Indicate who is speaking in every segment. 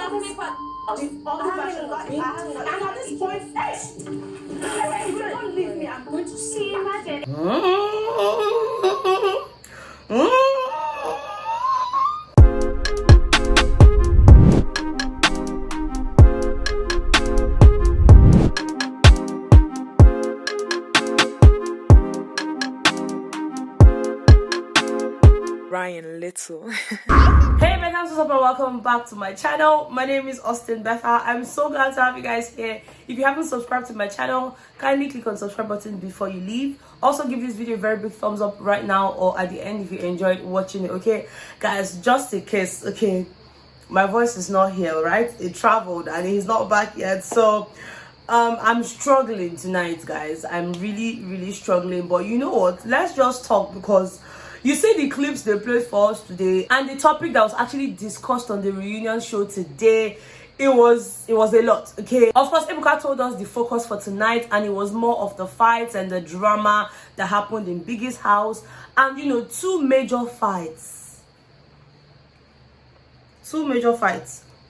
Speaker 1: And at this point, if you don't leave me, I'm going to see. Imagine.
Speaker 2: Ryan Little. Hey Bethans, what's up and welcome back to my channel. My name is Austin Betha. I'm so glad to have you guys here. If you haven't subscribed to my channel, kindly click on the subscribe button before you leave. Also give this video a very big thumbs up right now or at the end if you enjoyed watching it. Okay guys, just in case, okay, my voice is not here, right? It traveled and it's not back yet, so I'm struggling tonight, guys. I'm really struggling, but you know what, let's just talk, because you see the clips they played for us today and the topic that was actually discussed on the reunion show today. It was a lot, okay? Of course, Ebuka told us the focus for tonight, and it was more of the fights and the drama that happened in Biggie's house. And you know, two major fights were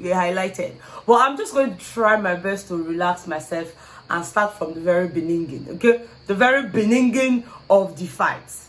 Speaker 2: highlighted. But I'm just going to try my best to relax myself and start from the very beginning, okay? The very beginning of the fights.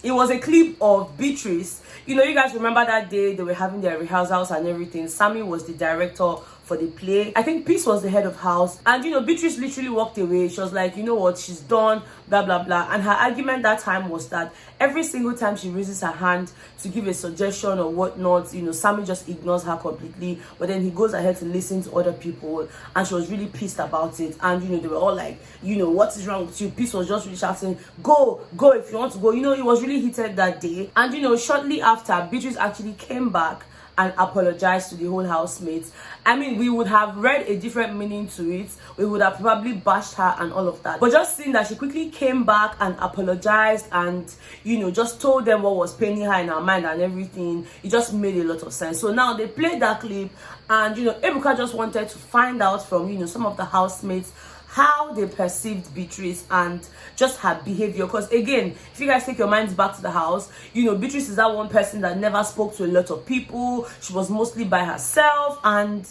Speaker 2: It was a clip of Beatrice. You know, you guys remember that day they were having their rehearsals and everything. Sammy was the director for the play. I think Peace was the head of house. And you know, Beatrice literally walked away. She was like, you know what, she's done, blah blah blah. And her argument that time was that every single time she raises her hand to give a suggestion or whatnot, you know, Sammy just ignores her completely. But then he goes ahead to listen to other people, and she was really pissed about it. And you know, they were all like, you know, what is wrong with you? Peace was just really shouting, go if you want to go. You know, it was really heated that day. And you know, shortly after, Beatrice actually came back and apologized to the whole housemates. I mean, we would have read a different meaning to it. We would have probably bashed her and all of that. But just seeing that she quickly came back and apologized and, you know, just told them what was paining her in her mind and everything, it just made a lot of sense. So now they played that clip, and, you know, Ebuka just wanted to find out from, you know, some of the housemates how they perceived Beatrice and just her behavior. Because again, if you guys take your minds back to the house, you know, Beatrice is that one person that never spoke to a lot of people. She was mostly by herself. And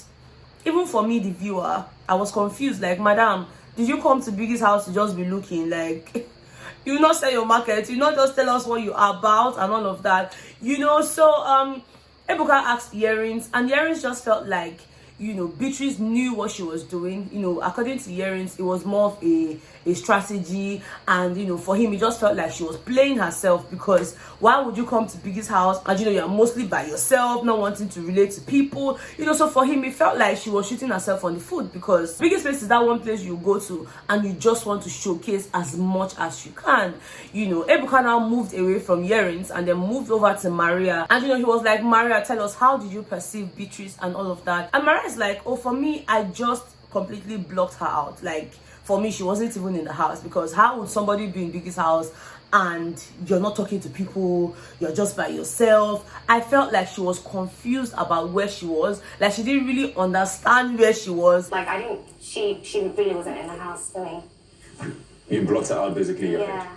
Speaker 2: even for me, the viewer, I was confused. Like, madam, did you come to Biggie's house to just be looking? Like, you not sell your market, you not just tell us what you are about and all of that, you know. So Ebuka asked earrings, and earrings just felt like, you know, Beatrice knew what she was doing. You know, according to earrings, it was more of a strategy. And you know, for him, it just felt like she was playing herself, because why would you come to Biggie's house and, you know, you're mostly by yourself, not wanting to relate to people, you know? So for him, it felt like she was shooting herself on the foot, because Biggie's place is that one place you go to and you just want to showcase as much as you can. You know, Ebuka now moved away from earrings and then moved over to Maria. And you know, he was like, Maria, tell us, how did you perceive Beatrice and all of that? And Maria is like, oh, for me, I just completely blocked her out. Like, for me, she wasn't even in the house, because how would somebody be in Biggie's house and you're not talking to people, you're just by yourself? I felt like she was confused about where she was. Like, she didn't really understand where she was.
Speaker 3: Like, I didn't, she really wasn't in the house for me.
Speaker 4: You blocked her out, basically, your head.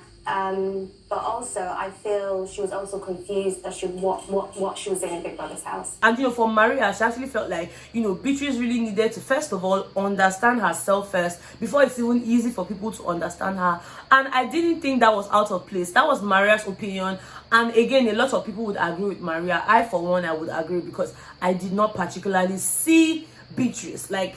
Speaker 3: But also, I feel she was also confused as to what she was doing in Big Brother's house.
Speaker 2: And you know, for Maria, she actually felt like, you know, Beatrice really needed to, first of all, understand herself first before it's even easy for people to understand her. And I didn't think that was out of place. That was Maria's opinion. And again, a lot of people would agree with Maria. I, for one, I would agree, because I did not particularly see Beatrice. Like,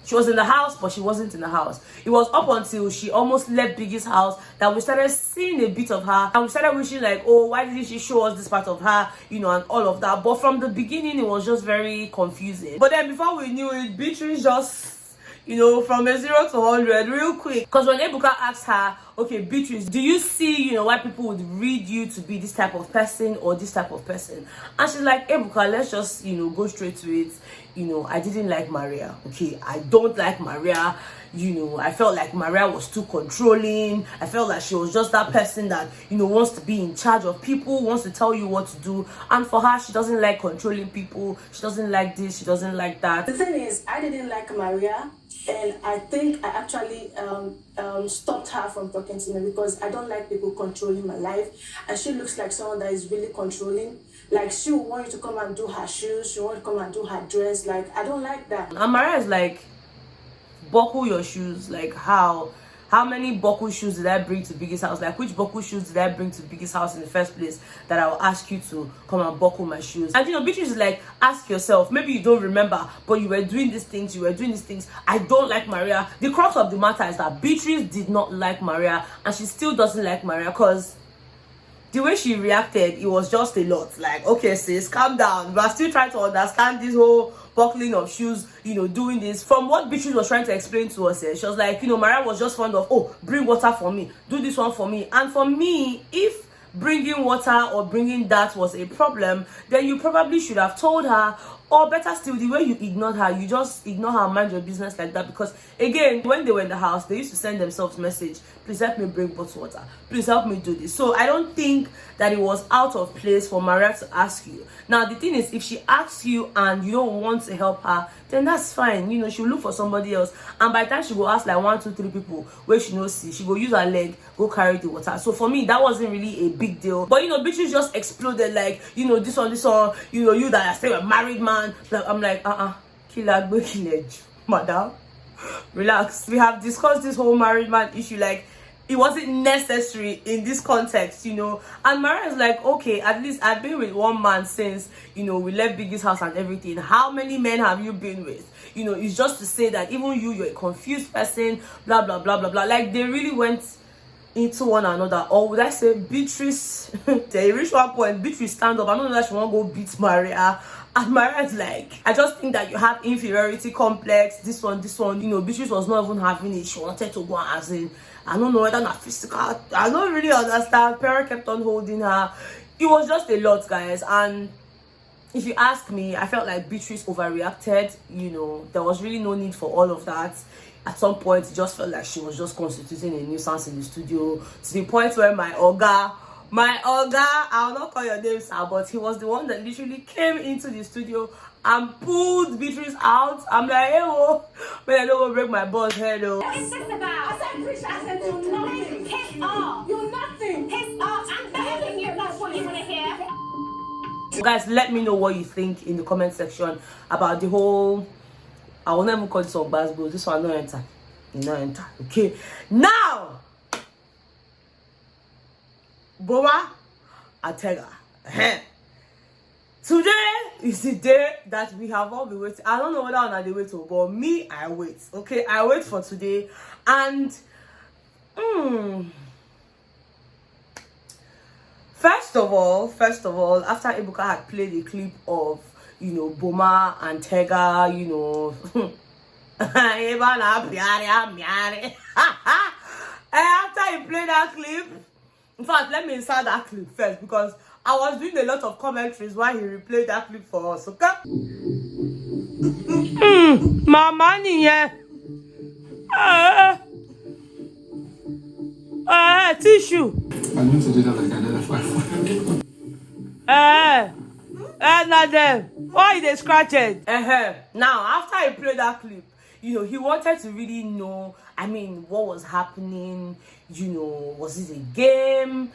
Speaker 2: she was in the house, but she wasn't in the house. It was up until she almost left Biggie's house that we started seeing a bit of her, and we started wishing like, oh, why didn't she show us this part of her, you know, and all of that. But from the beginning, it was just very confusing. But then before we knew it, Beatrice just, you know, from a 0 to 100 real quick. Because when Ebuka asked her, okay, Beatrice, do you see, you know, why people would read you to be this type of person or this type of person? And she's like, Ebuka, let's just, you know, go straight to it. You know, I didn't like Maria. Okay, I don't like Maria. You know, I felt like Maria was too controlling. I felt like she was just that person that, you know, wants to be in charge of people, wants to tell you what to do. And for her, she doesn't like controlling people. She doesn't like this. She doesn't like that.
Speaker 1: The thing is, I didn't like Maria, and I think I actually stopped her from talking talking to me because I don't like people controlling my life. And she looks like someone that is really controlling. Like, she will want you to come and do her shoes. She will want to come and do her dress. Like, I don't like that.
Speaker 2: And Maria is like, buckle your shoes. Like, how many buckle shoes did I bring to Biggie's house? Like, which buckle shoes did I bring to Biggie's house in the first place that I will ask you to come and buckle my shoes? And you know, Beatrice is like, ask yourself, maybe you don't remember, but you were doing these things, I don't like Maria. The crux of the matter is that Beatrice did not like Maria, and she still doesn't like Maria because the way she reacted, it was just a lot. Like, okay, sis, calm down. We are still trying to understand this whole buckling of shoes, you know, doing this. From what Beatrice was trying to explain to us, she was like, you know, Maria was just fond of, oh, bring water for me, do this one for me. And for me, if bringing water or bringing that was a problem, then you probably should have told her. Or better still, the way you ignored her, you just ignore her, mind your business like that. Because again, when they were in the house, they used to send themselves message, please help me bring bottled water, please help me do this. So I don't think that it was out of place for Maria to ask you. Now the thing is, if she asks you and you don't want to help her, then that's fine. You know, she'll look for somebody else, and by the time she go ask like 1, 2, 3 people where she knows see, she go use her leg, go carry the water. So for me, that wasn't really a big deal. But you know, Beatrice just exploded like, you know, this one, you know, you that are still a married man. Like, I'm like, madam, relax. We have discussed this whole married man issue. Like, it wasn't necessary in this context, you know. And Maria is like, okay, at least I've been with one man since, you know, we left Biggie's house and everything. How many men have you been with? You know, it's just to say that even you're a confused person, blah, blah, blah, blah, blah. Like, they really went into one another. Or would I say Beatrice, they reached one point, Beatrice stand up. I don't know that she won't go beat Maria. And Maria's like, I just think that you have inferiority complex, this one, you know. Beatrice was not even having it. She wanted to go as in, I don't know whether not physical, I don't really understand. Parent kept on holding her. It was just a lot, guys. And if you ask me, I felt like Beatrice overreacted. You know, there was really no need for all of that. At some point, it just felt like she was just constituting a nuisance in the studio, to the point where my Oga, I'll not call your name, sir, but he was the one that literally came into the studio and pulled Beatrice out. I'm like, hey, oh, but I don't want to break my boss head, though.
Speaker 3: What is this about? I said, Prisha, I said, you're nothing. Piss off. You're nothing. Piss off. I'm better than you. That's what you want to hear.
Speaker 2: Guys, let me know what you think in the comment section about the whole, I will never call this one Basbo. This one, no enter. You no enter. Okay. Now, Boma Tega. Today is the day that we have all been waiting. I don't know whether or not they wait, but me, I wait. Okay, I wait for today. And first of all, after Ebuka had played a clip of, you know, Boma and Tega, you know, and after he played that clip, in fact, let me insert that clip first, because I was doing a lot of commentaries while he replayed that clip for us, okay? Mama niye. Tissue.
Speaker 5: I need to do that like identify for
Speaker 2: not them. Why they scratch it? Now, after I played that clip, you know, he wanted to really know, I mean, what was happening, you know, was it a game?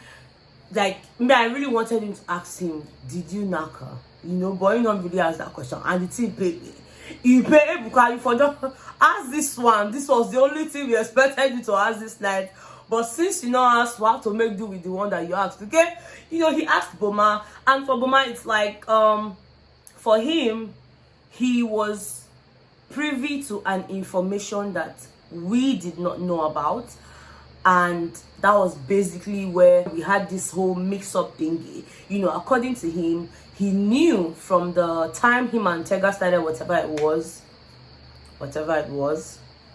Speaker 2: Like, I really wanted him to ask him, did you knock her? You know, but he don't really ask that question. And the team paid me. You pay Ebuka, you for just ask this one. This was the only thing we expected you to ask this night. But since you know asked, we have to make do with the one that you asked, okay? You know, he asked Boma, and for Boma, it's like, for him, he was privy to an information that we did not know about. And that was basically where we had this whole mix-up thingy. You know, according to him, he knew from the time him and Tega started whatever it was,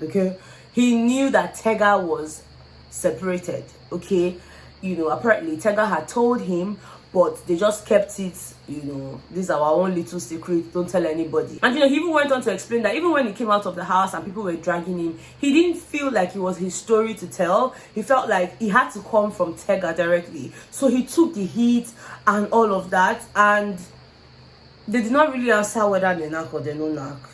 Speaker 2: okay? He knew that Tega was separated, okay? You know, apparently Tega had told him, but they just kept it, you know, this is our own little secret, don't tell anybody. And you know, he even went on to explain that even when he came out of the house and people were dragging him, he didn't feel like it was his story to tell. He felt like he had to come from Tega directly. So he took the heat and all of that, and they did not really answer whether they knock or they no knock.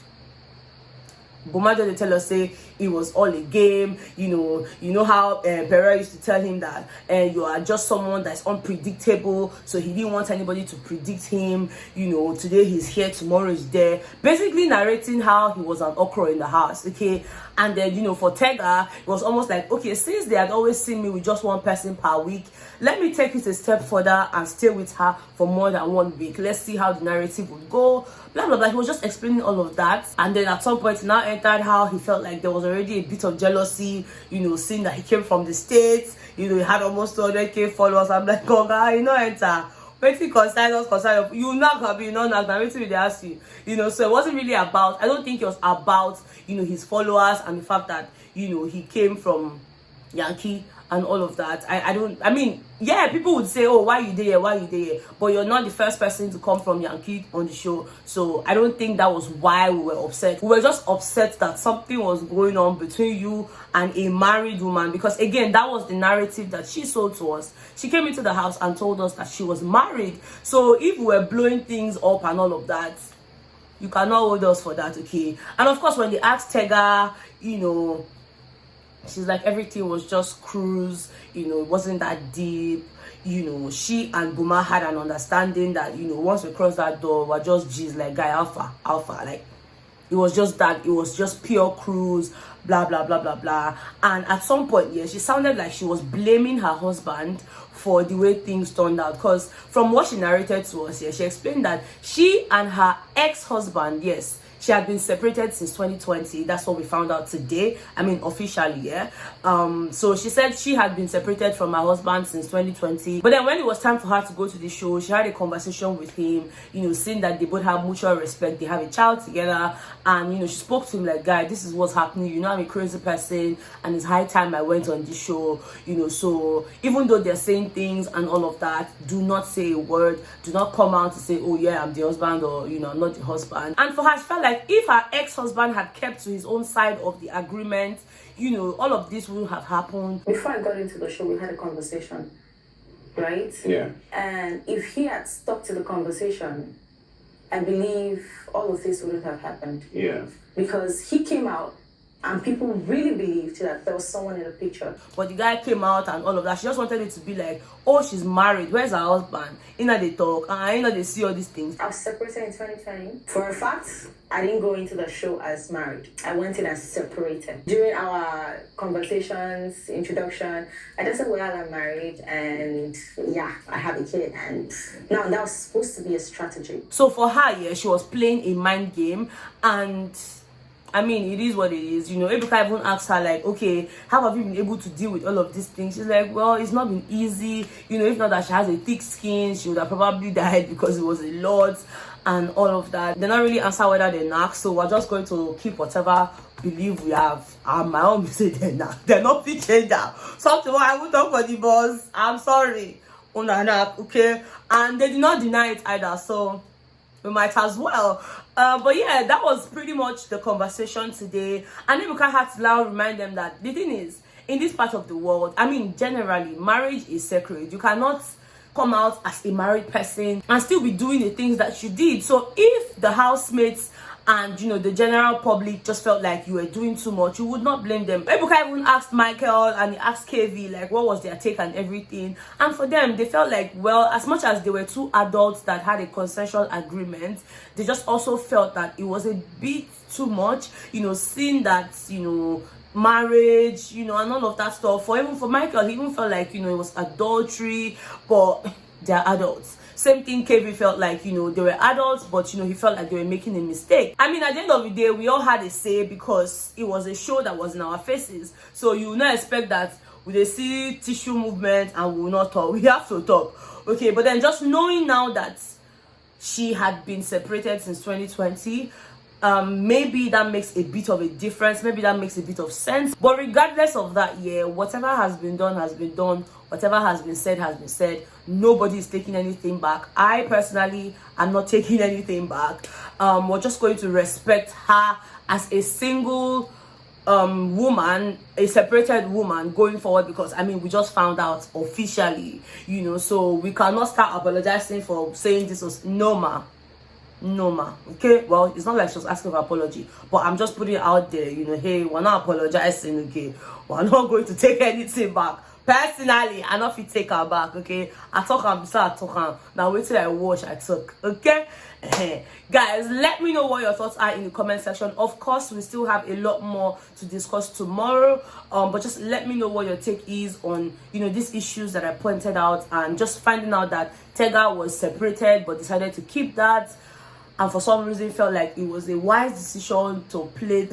Speaker 2: Boma they tell us, say, it was all a game. You know how Pereira used to tell him that you are just someone that's unpredictable, so he didn't want anybody to predict him. Today he's here, tomorrow he's there, basically narrating how he was an okra in the house. Okay, and then for Tega, it was almost like, okay, since they had always seen me with just one person per week, let me take it a step further and stay with her for more than 1 week. Let's see how the narrative would go, blah blah blah. He was just explaining all of that, and then at some point he now entered how he felt like there was already a bit of jealousy, seeing that he came from the States, he had almost 200k followers. I'm like, oh God, enter. Waiting concern you knock or you not knock, now waiting they ask you. So it wasn't really about, I don't think it was about his followers and the fact that he came from Yankee and all of that. I mean, yeah, people would say, oh, why you there, but you're not the first person to come from Yankee on the show. So I don't think that was why we were upset. We were just upset that something was going on between you and a married woman, because again, that was the narrative that she sold to us. She came into the house and told us that she was married. So if we were blowing things up and all of that, you cannot hold us for that, okay? And of course, when they asked Tega, she's like, everything was just cruise, it wasn't that deep. She and Boma had an understanding that, once we crossed that door, we're just G's, like, guy, alpha, like, it was just that, it was just pure cruise, blah blah blah blah blah. And at some point, yeah, she sounded like she was blaming her husband for the way things turned out, because from what she narrated to us, yeah, she explained that she and her ex-husband, yes, she had been separated since 2020. That's what we found out today. I mean, officially, yeah. So she said she had been separated from her husband since 2020. But then when it was time for her to go to the show, she had a conversation with him, seeing that they both have mutual respect. They have a child together. And, she spoke to him like, guy, this is what's happening. I'm a crazy person. And it's high time I went on this show. So even though they're saying things and all of that, do not say a word. Do not come out to say, oh, yeah, I'm the husband, or, I'm not the husband. And for her, she felt like if her ex-husband had kept to his own side of the agreement, all of this wouldn't have happened.
Speaker 1: Before I got into the show, we had a conversation, right?
Speaker 4: Yeah.
Speaker 1: And if he had stuck to the conversation, I believe all of this wouldn't have happened.
Speaker 4: Yeah.
Speaker 1: Because he came out and people really believed that there was someone in the picture.
Speaker 2: But the guy came out and all of that. She just wanted it to be like, oh, she's married. Where's her husband? They talk. They see all these things.
Speaker 1: I was separated in 2020. For a fact, I didn't go into the show as married. I went in as separated. During our conversations, introduction, I just said, well, I'm married and yeah, I have a kid. And now that was supposed to be a strategy.
Speaker 2: So for her, yeah, she was playing a mind game, and I mean, it is what it is. Ebuka even asked her, like, okay, how have you been able to deal with all of these things? She's like, well, it's not been easy. If not that she has a thick skin, she would have probably died because it was a lot and all of that. They're not really answer whether they knock, so we're just going to keep whatever belief we have. My own say they knock. They're not fit change that. Something I will talk for the boss. I'm sorry. Okay? And they did not deny it either, so we might as well. But yeah, that was pretty much the conversation today. And then we can have to now remind them that the thing is, in this part of the world, I mean, generally, marriage is sacred. You cannot come out as a married person and still be doing the things that you did. So if the housemates and the general public just felt like you were doing too much, you would not blame them. Ebuka even asked Michael and he asked KV like what was their take and everything, and for them they felt like, well, as much as they were two adults that had a consensual agreement, they just also felt that it was a bit too much, seeing that marriage, and all of that stuff. Even for Michael, he even felt like it was adultery, but they're adults. Same thing, KV felt like, they were adults, but, he felt like they were making a mistake. I mean, at the end of the day, we all had a say because it was a show that was in our faces. So you will not expect that we see tissue movement and we will not talk. We have to talk. Okay, but then just knowing now that she had been separated since 2020, maybe that makes a bit of a difference. Maybe that makes a bit of sense. But regardless of that, yeah, whatever has been done has been done. Whatever has been said has been said. Nobody is taking anything back. I personally am not taking anything back. We're just going to respect her as a single woman, a separated woman going forward, because I mean we just found out officially, so we cannot start apologizing for saying this was no, ma. No ma, okay. Well, it's not like she was asking for apology, but I'm just putting it out there, you know. Hey, we're not apologizing, okay. We're not going to take anything back. Personally, I not fit take her back, okay. I talk and besides I talk her. Now wait till I watch I talk, okay. Guys, let me know what your thoughts are in the comment section. Of course, we still have a lot more to discuss tomorrow, but just let me know what your take is on, you know, these issues that I pointed out, and just finding out that Tega was separated but decided to keep that, and for some reason felt like it was a wise decision to play.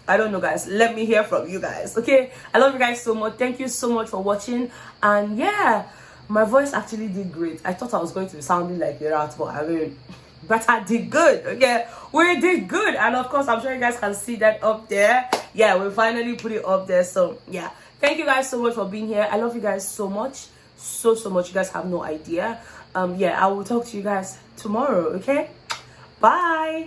Speaker 2: I don't know, guys. Let me hear from you guys, okay? I love you guys so much. Thank you so much for watching. And yeah, my voice actually did great. I thought I was going to be sounding like a rat, but I mean, but I did good, okay? We did good. And of course, I'm sure you guys can see that up there. Yeah, we finally put it up there. So yeah, thank you guys so much for being here. I love you guys so much, so much. You guys have no idea. Yeah, I will talk to you guys tomorrow, okay? Bye.